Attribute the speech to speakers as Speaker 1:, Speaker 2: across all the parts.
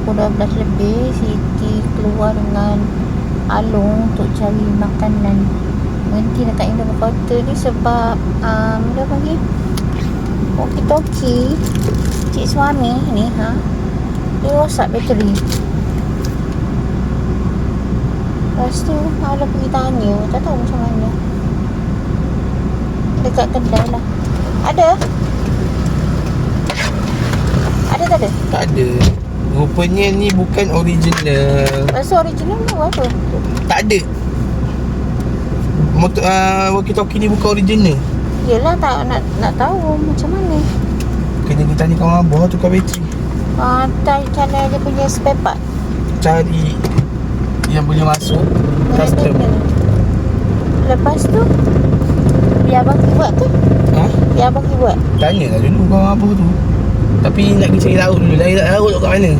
Speaker 1: pukul 12 lebih Siti keluar dengan Along untuk cari makanan. Berhenti dekat Indomaret ni sebab dia panggil walkie-talkie cik suami ni dia rosak bateri. Lepas tu Ala pergi tanya, tak tahu macam mana. Dekat kedai lah. Ada tak ada?
Speaker 2: Tak ada. Rupanya ni bukan original.
Speaker 1: Rasa original ni apa?
Speaker 2: Tak ada. Motor walkie-talkie ni bukan original.
Speaker 1: Yelah, tak nak tahu macam mana.
Speaker 2: Kena kita tanya kawan abah tukar bateri.
Speaker 1: Cari dia punya spare part.
Speaker 2: Cari yang boleh masuk custom.
Speaker 1: Lepas tu biar abang pergi buat ke? Biar abang pergi buat.
Speaker 2: Tanyalah dulu kawan abah tu. Tapi nak pergi cari laut dulu. Laut kat mana?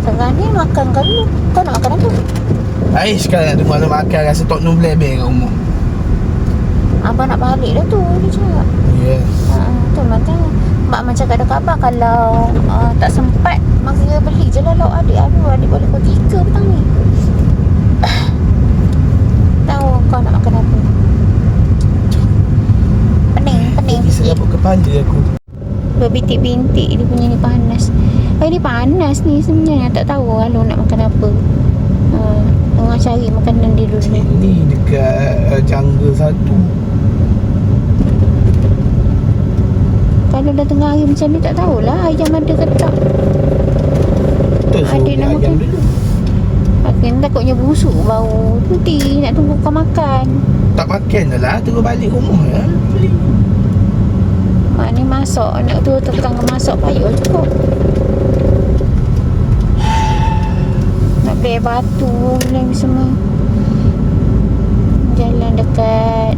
Speaker 1: Sekarang ni makan kan dulu. Kau nak makan apa?
Speaker 2: Aish sekarang nak tunggu nak makan. Rasa tok no blebel kat rumah.
Speaker 1: Abang nak balik dah tu. Dia cakap
Speaker 2: Ya.
Speaker 1: tu macam mak macam kat dekat abang. Kalau tak sempat mak kira beli je lah lauk adik. Adik boleh pukul 3 petang ni. Tahu kau nak makan apa? Pening
Speaker 2: Serabut kepala aku.
Speaker 1: Berbintik-bintik dia punya ni panas. Ni panas ni sebenarnya. Tak tahu Along nak makan apa. Tengah cari makanan dia dulu.
Speaker 2: Ni dekat Jungle 1.
Speaker 1: Kalau dah tengah hari macam ni tak tahulah ayam ada ke tak.
Speaker 2: Betul suruh
Speaker 1: Adik
Speaker 2: beli
Speaker 1: nak
Speaker 2: ayam
Speaker 1: makan
Speaker 2: dulu.
Speaker 1: Makin takutnya busuk bau. Nanti nak tunggu kau makan.
Speaker 2: Tak makan dah lah. Tunggu balik rumah ya. Beli.
Speaker 1: Mak ni masak. Nak tu tekan ke masak payah cukup. Nak beli batu ni semua. Jalan dekat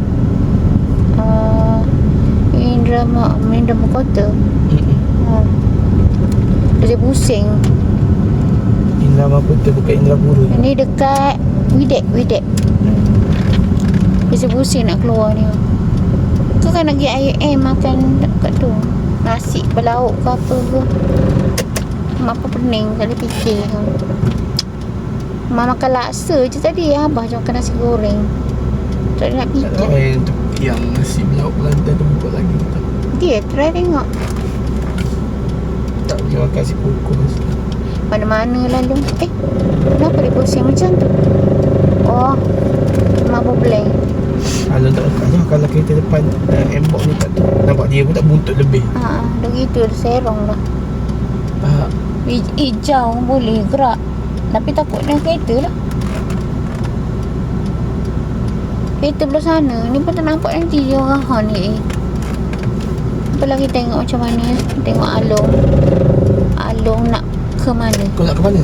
Speaker 1: Indra Kota. Dia pusing.
Speaker 2: Indra apa tu? Bukan Indra Pura.
Speaker 1: Ni dekat Widek. Dia pusing nak keluar ni. Kau kan nak pergi IM makan dekat tu. Nasi berlauk ke apa ke. Apa pening kali fikir. Mak makan laksa je tadi. Abah je makan nasi goreng. Tak ada nak
Speaker 2: Tak tahu
Speaker 1: fikir.
Speaker 2: yang nasi berlauk Kelantan tu buka lagi tak.
Speaker 1: Dia try tengok.
Speaker 2: Tak boleh makan si pokok.
Speaker 1: Mana-mana lalu. Kenapa dia pusing macam tu? Oh, mak blank.
Speaker 2: Kalau tak dekat je. Kalau kereta depan M-Box ni tak tu. Nampak dia pun tak buntut lebih.
Speaker 1: Dah gitu dia serong lah. Hijau boleh gerak. Tapi takut dengan kereta lah. Kereta belah sana. Ni pun tak nampak nanti dia orang ni. Apa lagi tengok macam mana. Tengok Along nak ke mana.
Speaker 2: Kau nak ke mana?